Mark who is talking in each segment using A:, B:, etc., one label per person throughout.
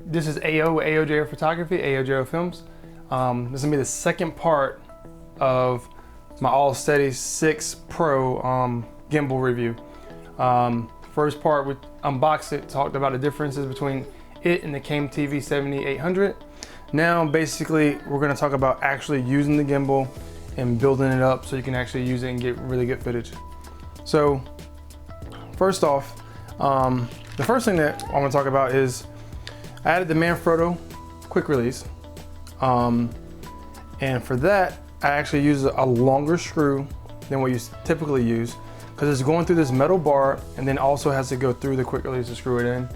A: This is AO&JO Photography, AO&JO Films. This is gonna be the second part of my All Steady 6 Pro gimbal review. First part, we unboxed it, talked about the differences between it and the CAME-TV 7800. Now, basically, we're gonna talk about actually using the gimbal and building it up so you can actually use it and get really good footage. So, first off, the first thing that I want to talk about is I added the Manfrotto quick release. And for that, I actually use a longer screw than what you typically use because it's going through this metal bar and then also has to go through the quick release to screw it in.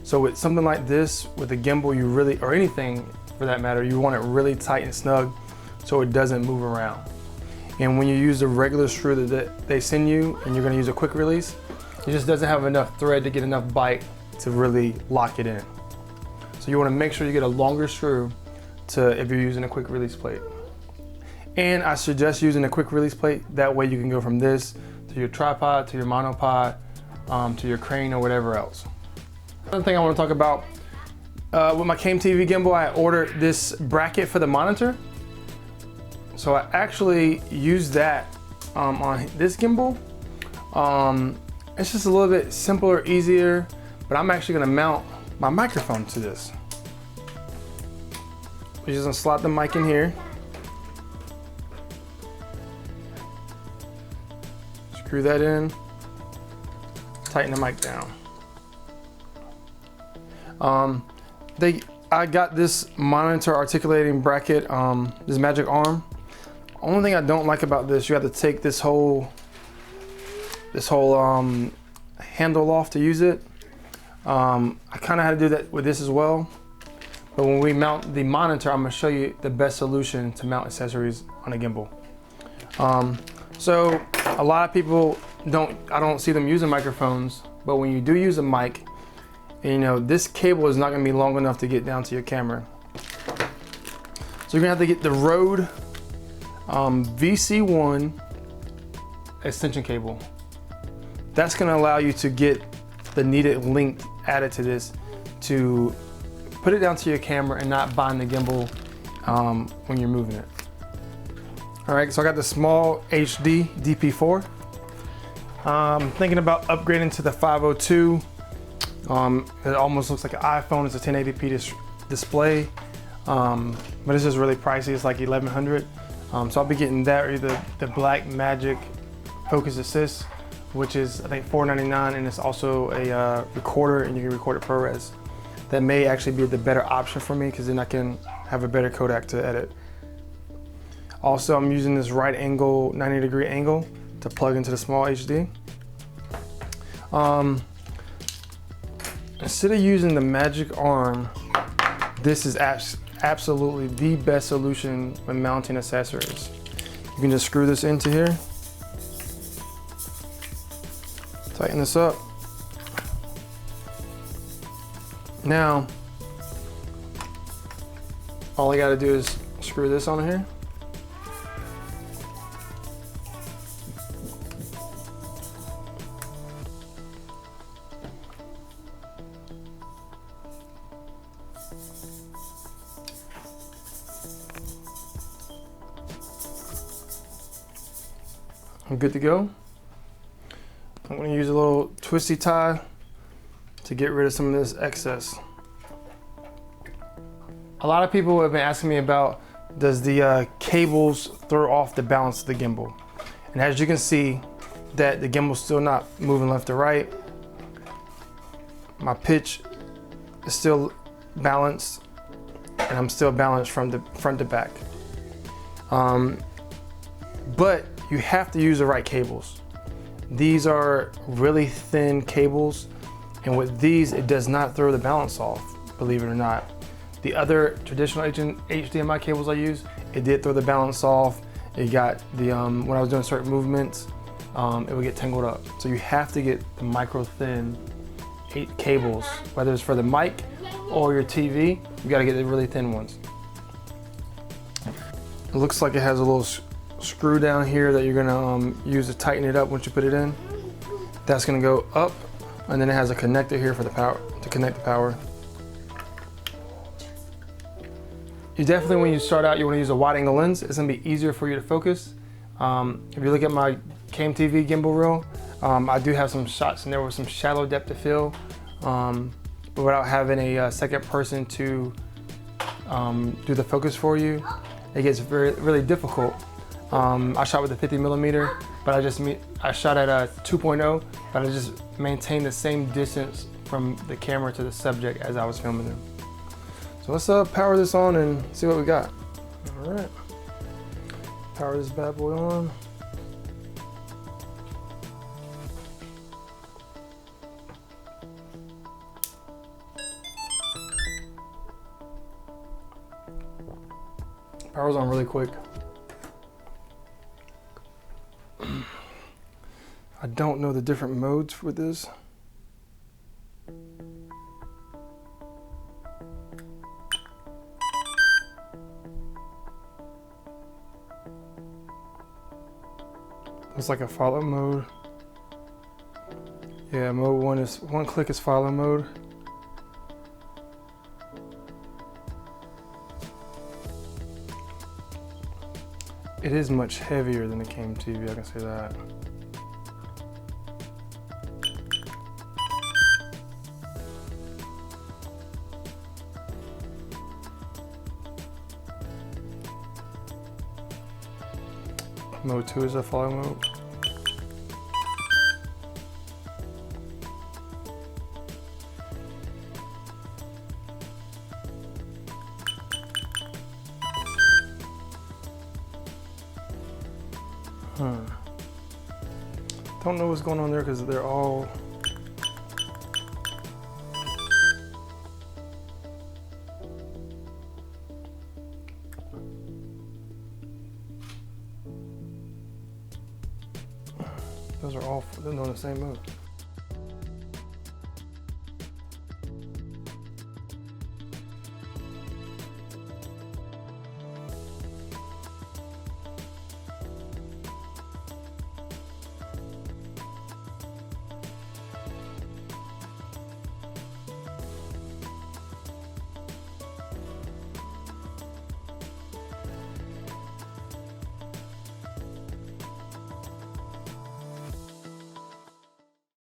A: So with something like this, with a gimbal, you really, or anything for that matter, you want it really tight and snug so it doesn't move around. And when you use the regular screw that they send you and you're gonna use a quick release, it just doesn't have enough thread to get enough bite to really lock it in. So you wanna make sure you get a longer screw if you're using a quick release plate. And I suggest using a quick release plate, that way you can go from this to your tripod, to your monopod, to your crane or whatever else. Another thing I wanna talk about, with my CAME-TV gimbal, I ordered this bracket for the monitor. So I actually used that on this gimbal. It's just a little bit simpler, easier, but I'm actually gonna mount my microphone to this. We're just gonna slot the mic in here. Screw that in, tighten the mic down. I got this monitor articulating bracket, this magic arm. Only thing I don't like about this, you have to take this whole handle off to use it. I kind of had to do that with this as well. But when we mount the monitor, I'm gonna show you the best solution to mount accessories on a gimbal. So a lot of people I don't see them using microphones, but when you do use a mic, and you know, this cable is not gonna be long enough to get down to your camera. So you're gonna have to get the Rode VC1 extension cable. That's gonna allow you to get the needed length added to this to put it down to your camera and not bind the gimbal when you're moving it. All right, so I got the small HD DP4. I'm thinking about upgrading to the 502. It almost looks like an iPhone. It's a 1080p display, but it's just really pricey. It's like $1,100. So I'll be getting that or either the Black Magic Focus Assist, which is I think $499, and it's also a recorder, and you can record it ProRes. That may actually be the better option for me because then I can have a better Kodak to edit. Also, I'm using this right angle, 90-degree angle to plug into the small HD. Instead of using the magic arm, this is absolutely the best solution when mounting accessories. You can just screw this into here, tighten this up. Now, all I gotta do is screw this on here. I'm good to go. I'm gonna use a little twisty tie to get rid of some of this excess. A lot of people have been asking me about, does the cables throw off the balance of the gimbal? And as you can see, that the gimbal's still not moving left to right. My pitch is still balanced, and I'm still balanced from the front to back. But you have to use the right cables. These are really thin cables, and with these, it does not throw the balance off, believe it or not. The other traditional HDMI cables I use, it did throw the balance off. It got the, when I was doing certain movements, it would get tangled up. So you have to get the micro thin cables, whether it's for the mic or your TV, you gotta get the really thin ones. It looks like it has a little screw down here that you're gonna use to tighten it up once you put it in. That's gonna go up, and then it has a connector here for the power, to connect the power. You definitely, when you start out, you want to use a wide angle lens. It's gonna be easier for you to focus. If you look at my KMTV gimbal reel, I do have some shots in there with some shallow depth of field, but without having a second person to do the focus for you, it gets really difficult. I shot with a 50mm, but I shot at a 2.0, but I just maintained the same distance from the camera to the subject as I was filming them. So let's power this on and see what we got. All right, power this bad boy on. Power's on really quick. I don't know the different modes for this. It's like a follow mode. Yeah, mode 1 is one click is follow mode. It is much heavier than the KMTV, I can say that. Mode 2 is a follow mode. Don't know what's going on there because they're all those are all, they're on the same mode.